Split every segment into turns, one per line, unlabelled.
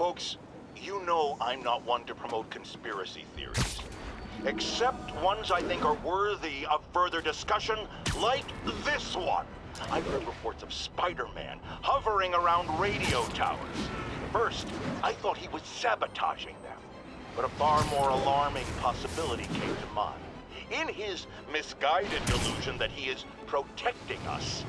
Folks, you know I'm not one to promote conspiracy theories. Except ones I think are worthy of further discussion, like this one. I've heard reports of Spider-Man hovering around radio towers. First, I thought he was sabotaging them. But a far more alarming possibility came to mind. In his misguided delusion that he is protecting us,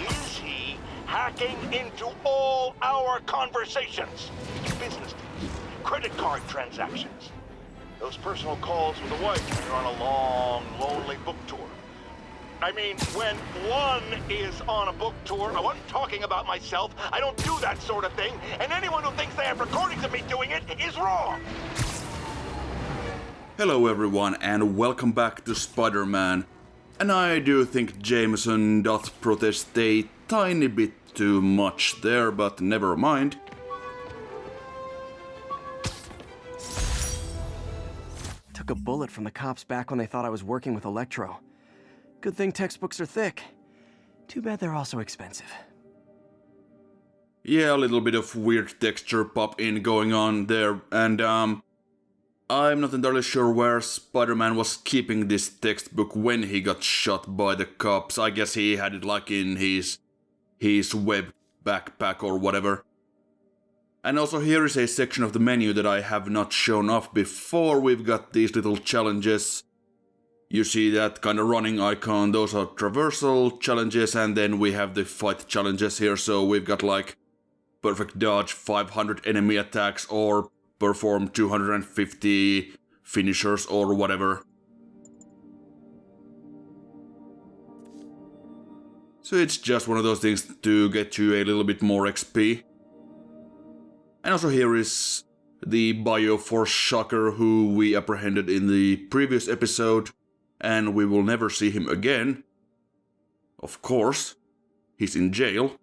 is he hacking into all our conversations? Business deals, credit card transactions, those personal calls with the wife when you're on a long, lonely book tour. I mean, when one is on a book tour, I wasn't talking about myself. I don't do that sort of thing, and anyone who thinks they have recordings of me doing it is wrong.
Hello everyone and welcome back to Spider-Man. And I do think Jameson doth protest a tiny bit too much there, but never mind.
Took a bullet from the cops back when they thought I was working with Electro. Good thing textbooks are thick. Too bad they're also expensive.
Yeah, a little bit of weird texture pop-in going on there, and I'm not entirely sure where Spider-Man was keeping this textbook when he got shot by the cops. I guess he had it like in his web backpack or whatever. And also here is a section of the menu that I have not shown off before. We've got these little challenges. You see that kind of running icon, those are traversal challenges, and then we have the fight challenges here. So we've got like perfect dodge, 500 enemy attacks, or perform 250 finishers or whatever. So it's just one of those things to get you a little bit more XP. And also here is the bio for Shocker, who we apprehended in the previous episode, and we will never see him again. Of course, he's in jail.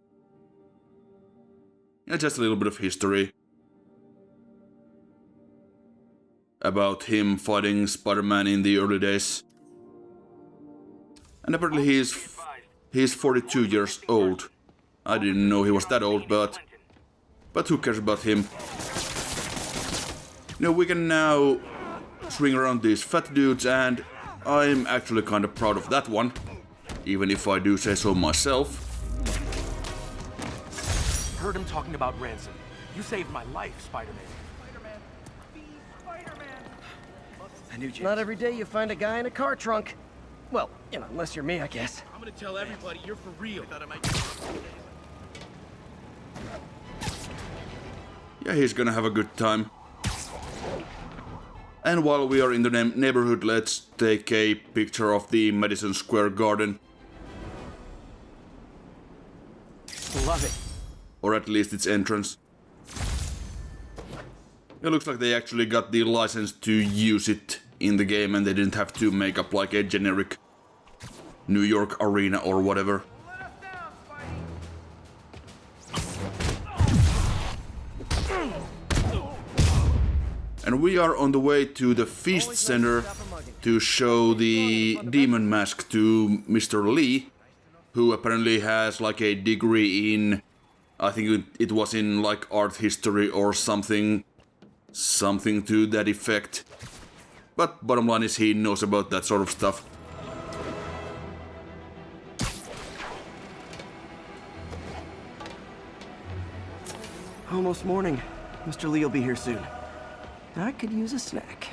And just a little bit of history about him fighting Spider-Man in the early days. And apparently he's 42 years old. I didn't know he was that old, but who cares about him? You know, we can now swing around these fat dudes, and I'm actually kind of proud of that one, even if I do say so myself.
Heard him talking about ransom. You saved my life, Spider-Man. Not every day you find a guy in a car trunk. Well, you know, unless you're me, I guess.
I'm gonna tell everybody you're for real.
Yeah, he's gonna have a good time. And while we are in the neighborhood, let's take a picture of the Madison Square Garden.
Love it.
Or at least its entrance. It looks like they actually got the license to use it in the game and they didn't have to make up like a generic New York arena or whatever. And we are on the way to the Feast Center to show the demon mask to Mr. Lee, who apparently has like a degree in, I think it was in like art history or something to that effect. But bottom line is he knows about that sort of stuff.
Almost morning. Mr. Lee will be here soon. I could use a snack.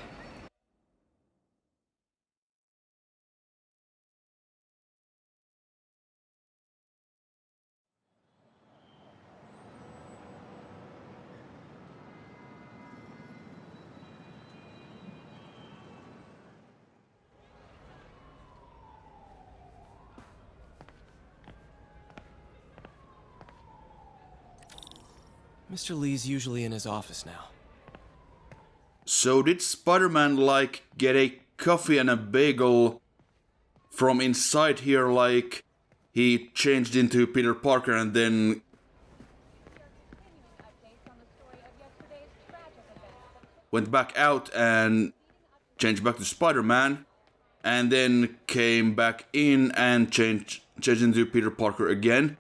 Mr. Lee's usually in his office now.
So did Spider-Man like get a coffee and a bagel from inside here, like he changed into Peter Parker and then went back out and changed back to Spider-Man and then came back in and changed into Peter Parker again?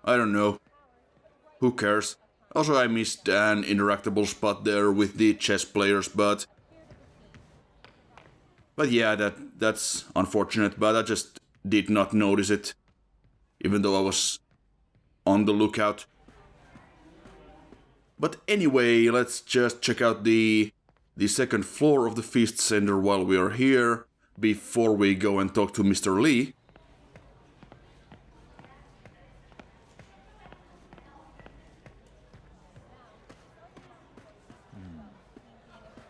I don't know. Who cares? Also, I missed an interactable spot there with the chess players, but yeah, that's unfortunate, but I just did not notice it, even though I was on the lookout. But anyway, let's just check out the second floor of the Feast Center while we are here, before we go and talk to Mr. Lee.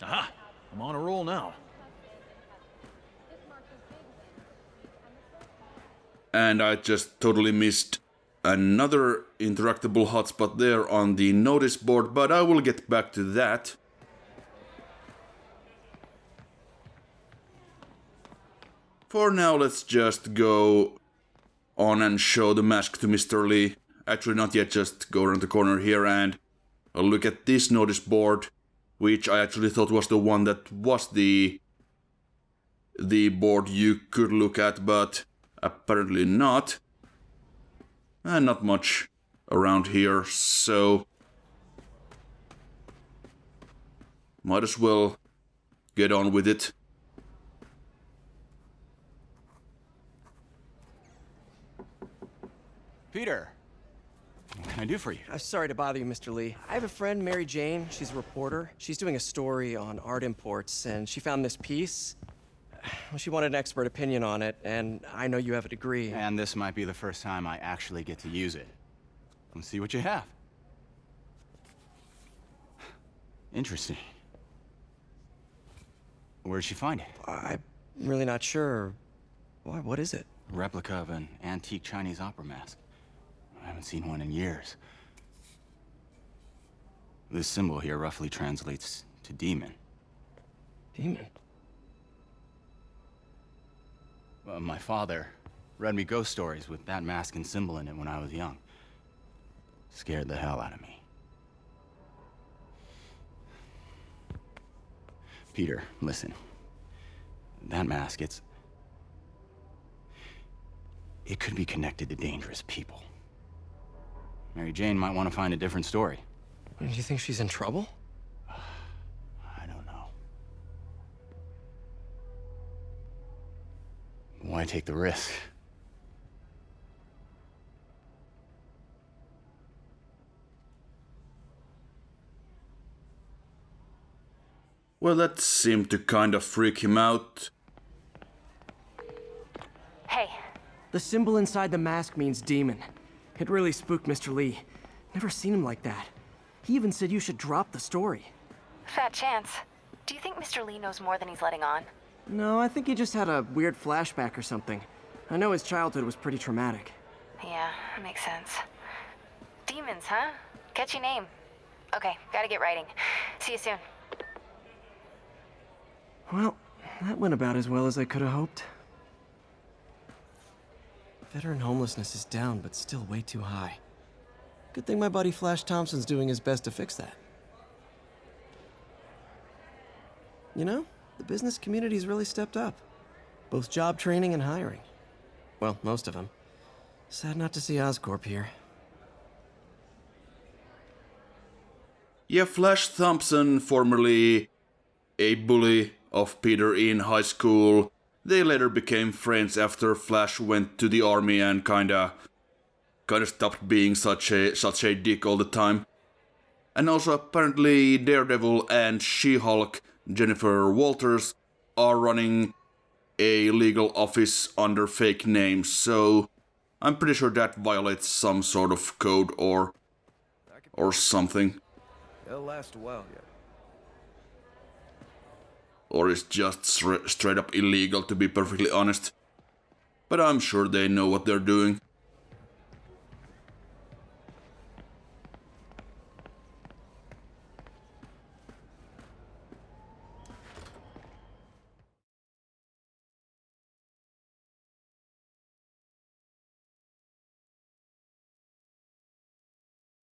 Aha! I'm on a roll now.
And I just totally missed another interactable hotspot there on the notice board, but I will get back to that. For now, let's just go on and show the mask to Mr. Lee. Actually, not yet, just go around the corner here and look at this notice board, which I actually thought was the one that was the board you could look at, but apparently not. And not much around here, so might as well get on with it.
Peter, what can I do for you?
I'm sorry to bother you, Mr. Lee. I have a friend, Mary Jane. She's a reporter. She's doing a story on art imports, and she found this piece. Well, she wanted an expert opinion on it, and I know you have a degree.
And this might be the first time I actually get to use it. Let's see what you have. Interesting. Where'd she find it?
I'm really not sure. Why, what is it?
A replica of an antique Chinese opera mask. I haven't seen one in years. This symbol here roughly translates to demon.
Demon?
My father read me ghost stories with that mask and symbol in it when I was young. Scared the hell out of me. Peter, listen. That mask, it could be connected to dangerous people. Mary Jane might want to find a different story.
Do you think she's in trouble?
I don't know. Why take the risk?
Well, that seemed to kind of freak him out.
Hey,
The symbol inside the mask means demon. It really spooked Mr. Lee. Never seen him like that. He even said you should drop the story.
fat chance. Do you think Mr. Lee knows more than he's letting on?
No, I think he just had a weird flashback or something. I know his childhood was pretty traumatic.
Yeah, that makes sense. Demons, huh? Catchy name. Okay, gotta get writing. See you soon.
Well, that went about as well as I could have hoped. Veteran homelessness is down, but still way too high. Good thing my buddy Flash Thompson's doing his best to fix that. You know, the business community's really stepped up. Both job training and hiring. Well, most of them. Sad not to see Oscorp here.
Yeah, Flash Thompson, formerly a bully of Peter in high school. They later became friends after Flash went to the army and kinda stopped being such a dick all the time. And also apparently Daredevil and She-Hulk, Jennifer Walters, are running a legal office under fake names, so I'm pretty sure that violates some sort of code or something.
It'll last a while yet.
Or is just straight up illegal, to be perfectly honest. But I'm sure they know what they're doing.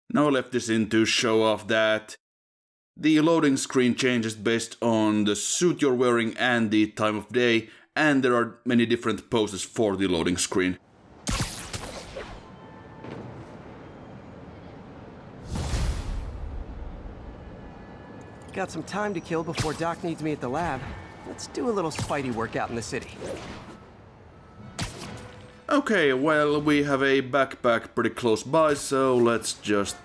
Now I left this in to show off that the loading screen changes based on the suit you're wearing and the time of day, and there are many different poses for the loading screen.
got some time to kill before Doc needs me at the lab. Let's do a little Spidey workout in the city.
Okay, well, we have a backpack pretty close by, so let's just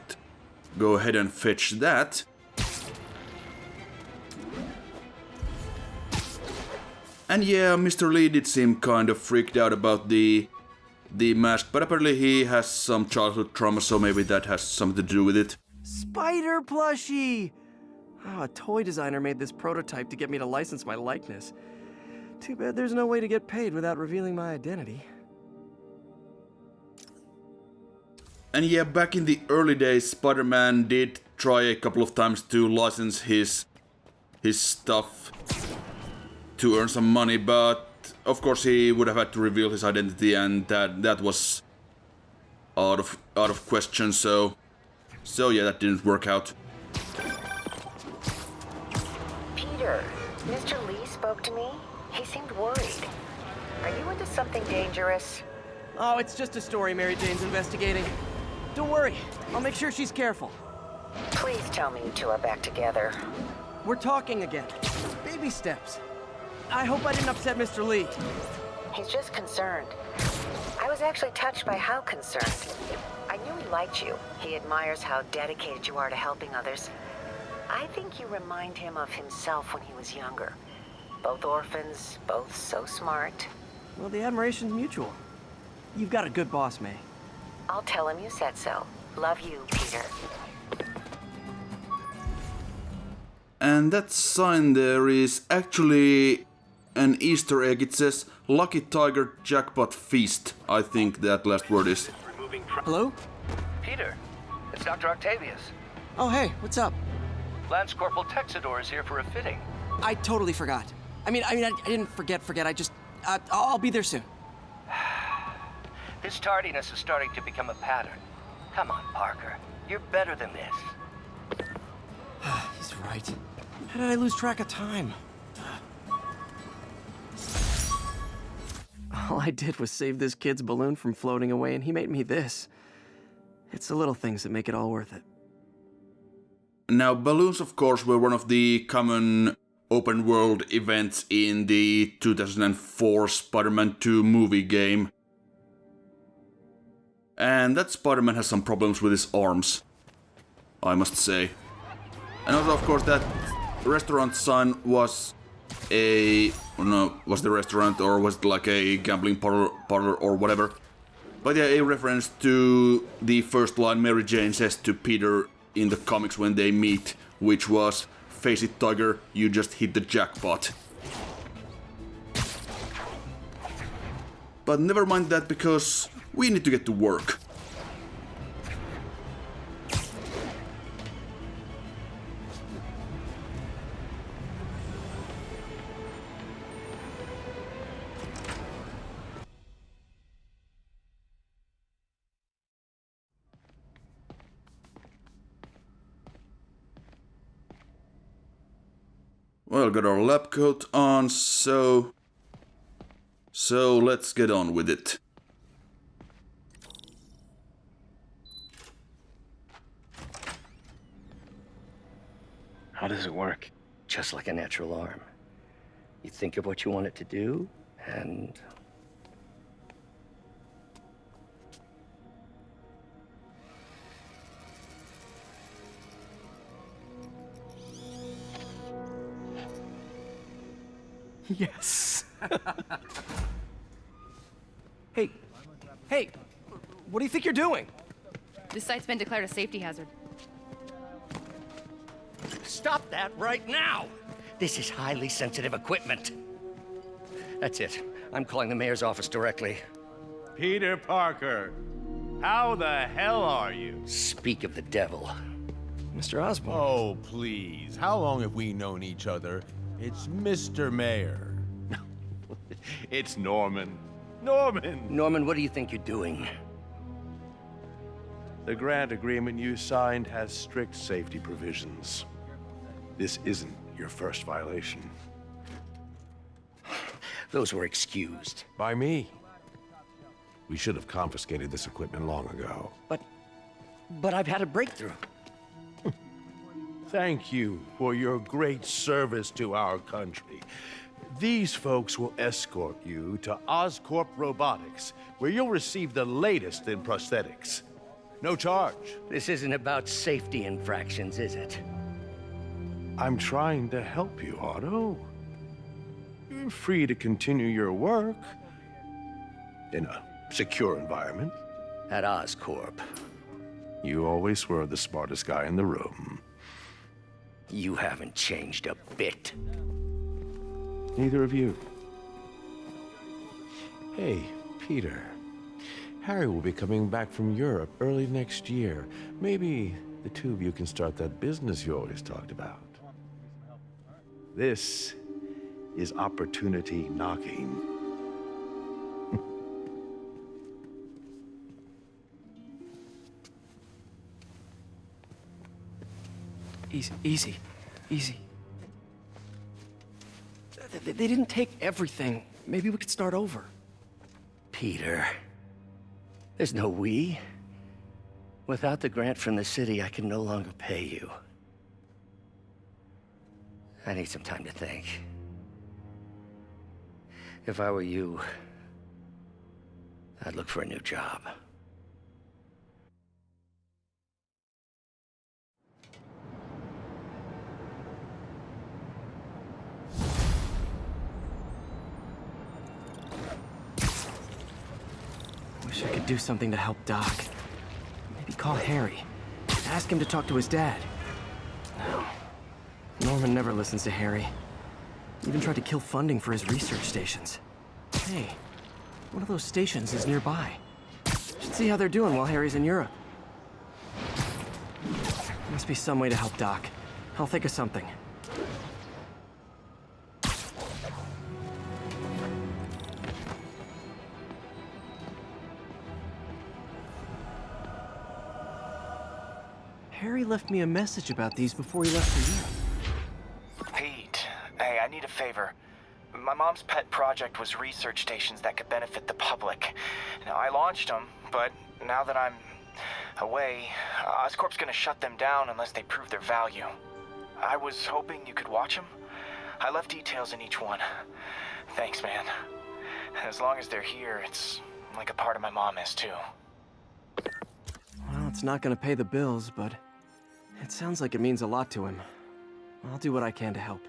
go ahead and fetch that. And yeah, Mr. Lee did seem kind of freaked out about the mask, but apparently he has some childhood trauma, so maybe that has something to do with it.
Spider plushie! Oh, a toy designer made this prototype to get me to license my likeness. Too bad there's no way to get paid without revealing my identity.
And yeah, back in the early days, Spider-Man did try a couple of times to license his stuff to earn some money, but of course he would have had to reveal his identity, and that was out of question. So yeah, that didn't work out.
Peter, Mr. Lee spoke to me. He seemed worried. Are you into something dangerous?
Oh, it's just a story Mary Jane's investigating. Don't worry, I'll make sure she's careful.
Please tell me you two are back together.
We're talking again. Baby steps. I hope I didn't upset Mr. Lee.
He's just concerned. I was actually touched by how concerned. I knew he liked you. He admires how dedicated you are to helping others. I think you remind him of himself when he was younger. Both orphans, both so smart.
Well, the admiration's mutual. You've got a good boss, May.
I'll tell him you said so. Love you, Peter.
And that sign there is actually an Easter egg. It says Lucky Tiger Jackpot Feast. I think that last word is.
Hello?
Peter, it's Dr. Octavius.
Oh, hey, what's up?
Lance Corporal Texador is here for a fitting.
I totally forgot. I didn't forget. I'll be there soon.
This tardiness is starting to become a pattern. Come on, Parker. You're better than this.
He's right. How did I lose track of time? All I did was save this kid's balloon from floating away, and he made me this. It's the little things that make it all worth it.
Now, balloons, of course, were one of the common open world events in the 2004 Spider-Man 2 movie game. And that Spider-Man has some problems with his arms, I must say. And also, of course, that restaurant sign was was the restaurant, or was it like a gambling parlor or whatever. But yeah, a reference to the first line Mary Jane says to Peter in the comics when they meet, which was, "Face it, Tiger, you just hit the jackpot." But never mind that, because we need to get to work. Well, got our lab coat on, so let's get on with it.
How does it work? Just like a natural arm. You think of what you want it to do, and...
Yes. Hey, what do you think you're doing?
This site's been declared a safety hazard.
Stop that right now! This is highly sensitive equipment. That's it. I'm calling the mayor's office directly.
Peter Parker, how the hell are you?
Speak of the devil.
Mr. Osborn.
Oh, please. How long have we known each other? It's Mr. Mayor. It's Norman.
Norman, what do you think you're doing?
The grant agreement you signed has strict safety provisions. This isn't your first violation.
Those were excused.
By me. We should have confiscated this equipment long ago.
But I've had a breakthrough.
Thank you for your great service to our country. These folks will escort you to Oscorp Robotics, where you'll receive the latest in prosthetics. No charge.
This isn't about safety infractions, is it?
I'm trying to help you, Otto. You're free to continue your work in a secure environment.
At Oscorp.
You always were the smartest guy in the room.
You haven't changed a bit.
Neither of you. Hey, Peter. Harry will be coming back from Europe early next year. Maybe the two of you can start that business you always talked about. This is opportunity knocking.
Easy. They didn't take everything. Maybe we could start over.
Peter. There's no we. Without the grant from the city, I can no longer pay you. I need some time to think. If I were you, I'd look for a new job.
Wish I could do something to help Doc. Maybe call Harry. Ask him to talk to his dad. No. Norman never listens to Harry. Even tried to kill funding for his research stations. Hey, one of those stations is nearby. Should see how they're doing while Harry's in Europe. Must be some way to help Doc. I'll think of something. Harry left me a message about these before he left for Europe.
Pete, hey, I need a favor. My mom's pet project was research stations that could benefit the public. Now, I launched them, but now that I'm away, Oscorp's gonna shut them down unless they prove their value. I was hoping you could watch them. I left details in each one. Thanks, man. As long as they're here, it's like a part of my mom is, too.
Well, it's not gonna pay the bills, but it sounds like it means a lot to him. I'll do what I can to help.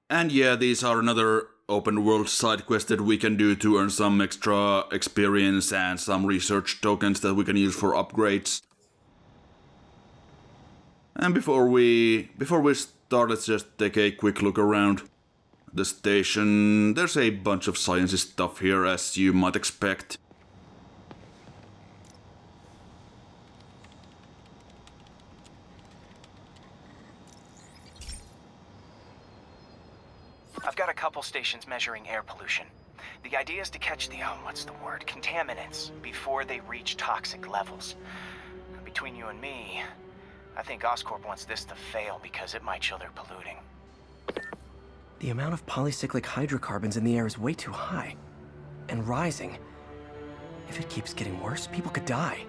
And yeah, these are another open world side quest that we can do to earn some extra experience and some research tokens that we can use for upgrades. And before we start, let's just take a quick look around the station. There's a bunch of sciencey stuff here, as you might expect.
I've got a couple stations measuring air pollution. The idea is to catch the, contaminants before they reach toxic levels. Between you and me, I think Oscorp wants this to fail because it might show they're polluting.
The amount of polycyclic hydrocarbons in the air is way too high. And rising. If it keeps getting worse, people could die.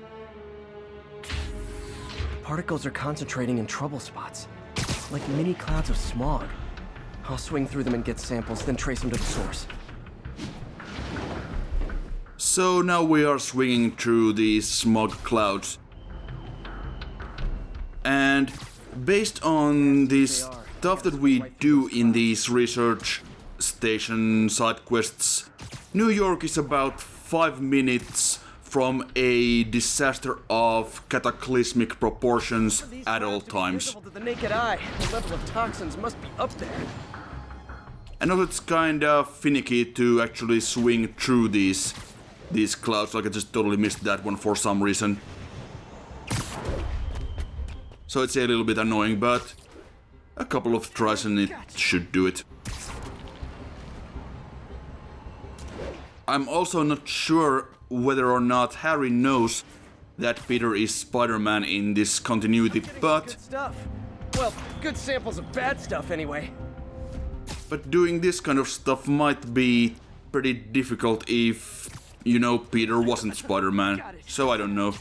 The particles are concentrating in trouble spots, like mini clouds of smog. I'll swing through them and get samples, then trace them to the source.
So now we are swinging through these smog clouds. And based on the stuff that we do in these research station side quests, New York is about 5 minutes from a disaster of cataclysmic proportions at all times.
Visible to the naked eye. The level of toxins must be up there.
I know it's kinda finicky to actually swing through these clouds, like I just totally missed that one for some reason. So it's a little bit annoying, but a couple of tries and it should do it. I'm also not sure whether or not Harry knows that Peter is Spider-Man in this continuity, but...
Good stuff. Well, good samples of bad stuff anyway.
But doing this kind of stuff might be pretty difficult if, you know, Peter wasn't Spider-Man. So I don't know.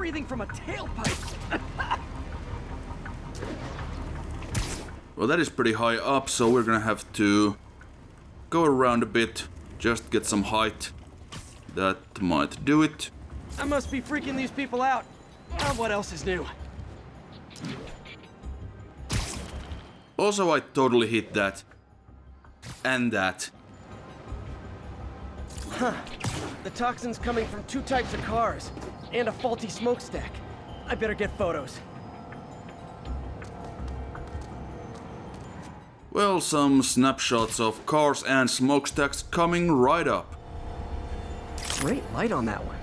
breathing from a tailpipe.
Well, that is pretty high up, so we're gonna have to go around a bit, just get some height. That might do it.
I must be freaking these people out. What else is new?
Also, I totally hit that. And that.
Huh. The toxin's coming from 2 types of cars. And a faulty smokestack. I better get photos.
Well, some snapshots of cars and smokestacks coming right up.
Great light on that one.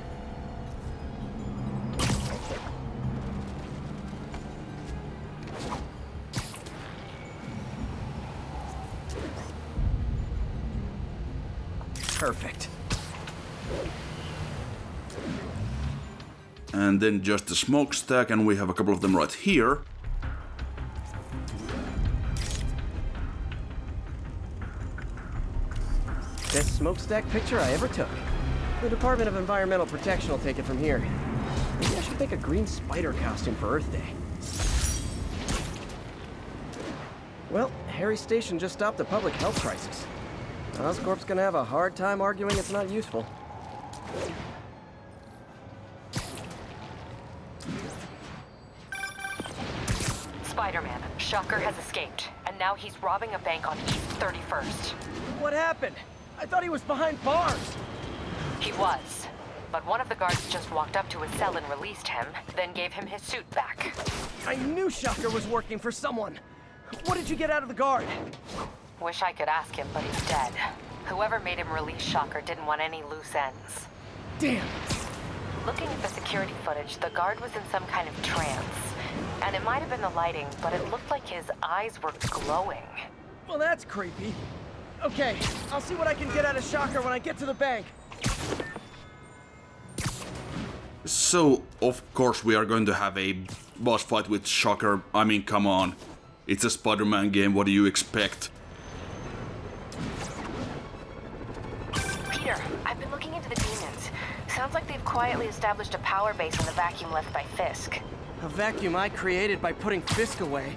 Perfect.
And then just a smokestack, and we have a couple of them right here.
Best smokestack picture I ever took. The Department of Environmental Protection will take it from here. Maybe I should make a green spider costume for Earth Day. Well, Harry's station just stopped a public health crisis. Oscorp's gonna have a hard time arguing it's not useful.
Spider-Man, Shocker has escaped, and now he's robbing a bank on East 31st.
What happened? I thought he was behind bars.
He was, but one of the guards just walked up to his cell and released him, then gave him his suit back.
I knew Shocker was working for someone. What did you get out of the guard?
Wish I could ask him, but he's dead. Whoever made him release Shocker didn't want any loose ends.
Damn.
Looking at the security footage, the guard was in some kind of trance. And it might have been the lighting, but it looked like his eyes were glowing.
Well, that's creepy. Okay, I'll see what I can get out of Shocker when I get to the bank.
So, of course we are going to have a boss fight with Shocker. I mean, come on. It's a Spider-Man game, what do you expect?
Peter, I've been looking into the demons. Sounds like they've quietly established a power base in the vacuum left by Fisk.
A vacuum I created by putting Fisk away.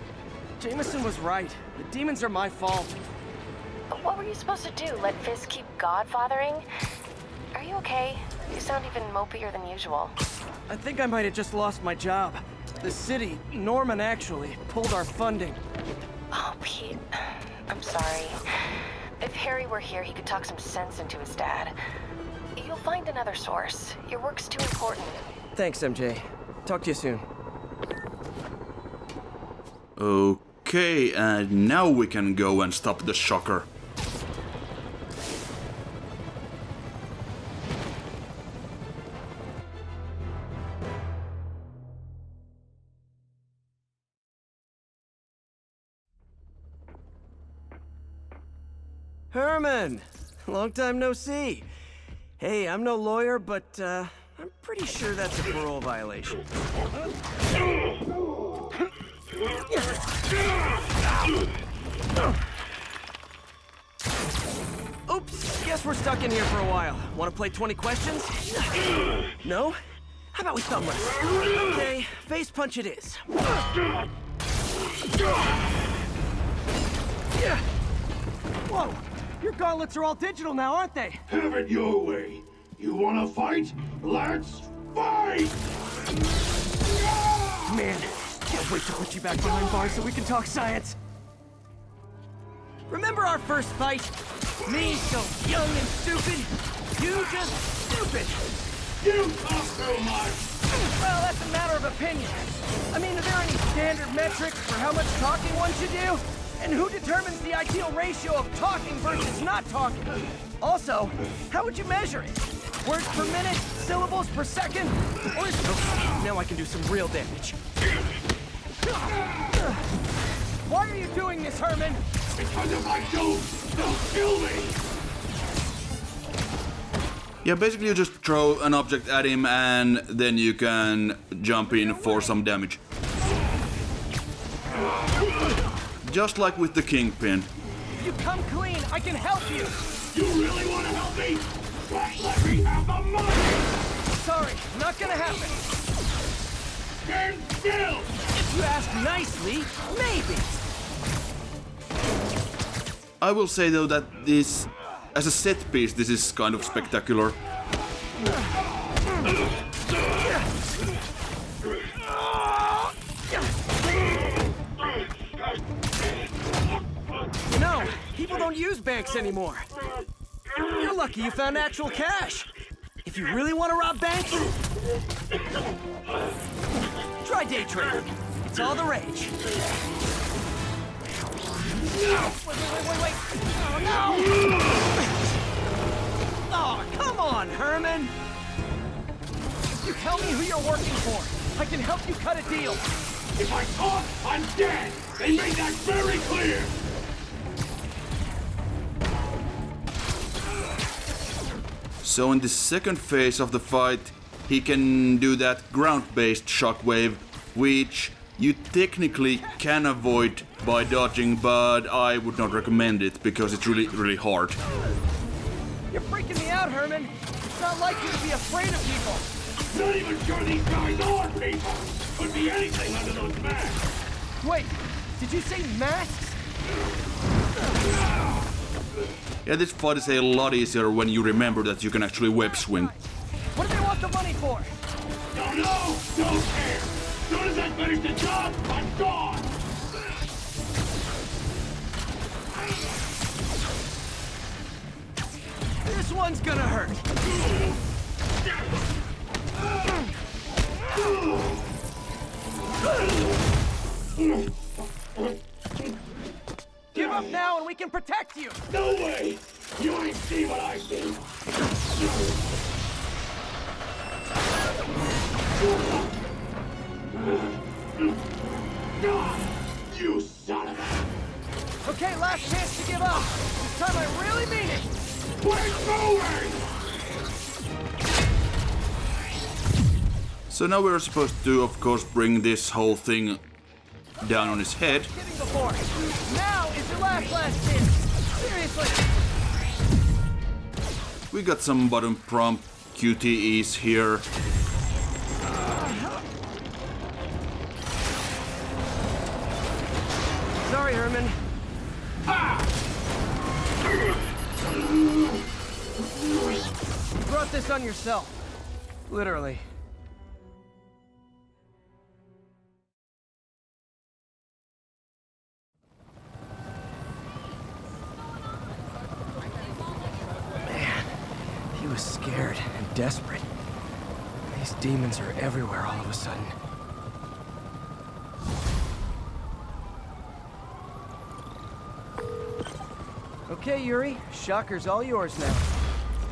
Jameson was right. The demons are my fault.
But what were you supposed to do? Let Fisk keep godfathering? Are you okay? You sound even mopier than usual.
I think I might have just lost my job. The city, Norman actually, pulled our funding.
Oh, Pete. I'm sorry. If Harry were here, he could talk some sense into his dad. You'll find another source. Your work's too important.
Thanks, MJ. Talk to you soon.
Okay, and now we can go and stop the Shocker.
Herman! Long time no see. Hey, I'm no lawyer, but I'm pretty sure that's a parole violation. Oops, guess we're stuck in here for a while. Want to play 20 questions? No? How about we thumb wrestle? Okay, face punch it is. Whoa! Your gauntlets are all digital now, aren't they?
Have it your way. You wanna fight? Let's fight!
Man, can't wait to put you back behind bars so we can talk science. Remember our first fight? Me so young and stupid, you just stupid.
You talk so much!
Well, that's a matter of opinion. I mean, are there any standard metrics for how much talking one should do? And who determines the ideal ratio of talking versus not talking? Also, how would you measure it? Words per minute? Syllables per second? Or is... Okay, now I can do some real damage. Why are you doing this, Herman?
Because if I don't, they'll kill me!
Yeah, basically you just throw an object at him and then you can jump in for some damage. Just like with the Kingpin.
If you come clean, I can help you!
You really want to help me? Let me have the money!
Sorry, not gonna happen.
Stand still!
If you ask nicely, maybe.
I will say though that this, as a set piece, this is kind of spectacular.
You know, people don't use banks anymore. You're lucky you found actual cash. If you really want to rob banks, try day trading. It's all the rage. Wait. Oh, no! Oh, come on, Herman! You tell me who you're working for. I can help you cut a deal.
If I talk, I'm dead! They made that very clear!
So in the second phase of the fight, he can do that ground-based shockwave, which you technically can avoid by dodging, but I would not recommend it because it's really hard.
You're freaking me out, Herman. It's not like you to be afraid of people.
Not even sure these guys are people! Could be anything under those masks!
Wait, did you say masks?
Yeah, this fight is a lot easier when you remember that you can actually web swing.
What do they want the money for?
Don't know! Don't care! Soon as I finish the job, I'm gone!
This one's gonna hurt. Give up now and we can protect you!
No way! You ain't see what I see! You son of a...
Okay, last chance to give up. This time I really mean it.
We're going!
So now we're supposed to, of course, bring this whole thing down on his head.
Before. Now is your last chance. Seriously.
We got some button prompt QTEs here.
Sorry, Herman. You brought this on yourself. Literally. Man, he was scared and desperate. These demons are everywhere all of a sudden. Okay, Yuri. Shocker's all yours now.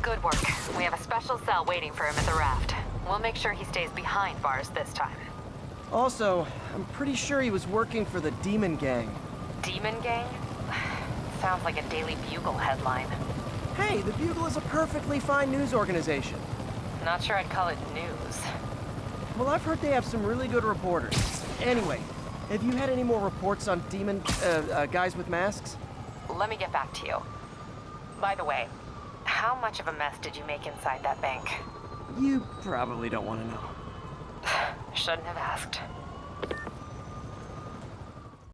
Good work. We have a special cell waiting for him at the raft. We'll make sure he stays behind bars this time.
Also, I'm pretty sure he was working for the Demon Gang.
Demon Gang? Sounds like a Daily Bugle headline.
Hey, the Bugle is a perfectly fine news organization.
Not sure I'd call it news.
Well, I've heard they have some really good reporters. Anyway, have you had any more reports on demon, guys with masks?
Let me get back to you. By the way, how much of a mess did you make inside that bank?
You probably don't want to know.
Shouldn't have asked.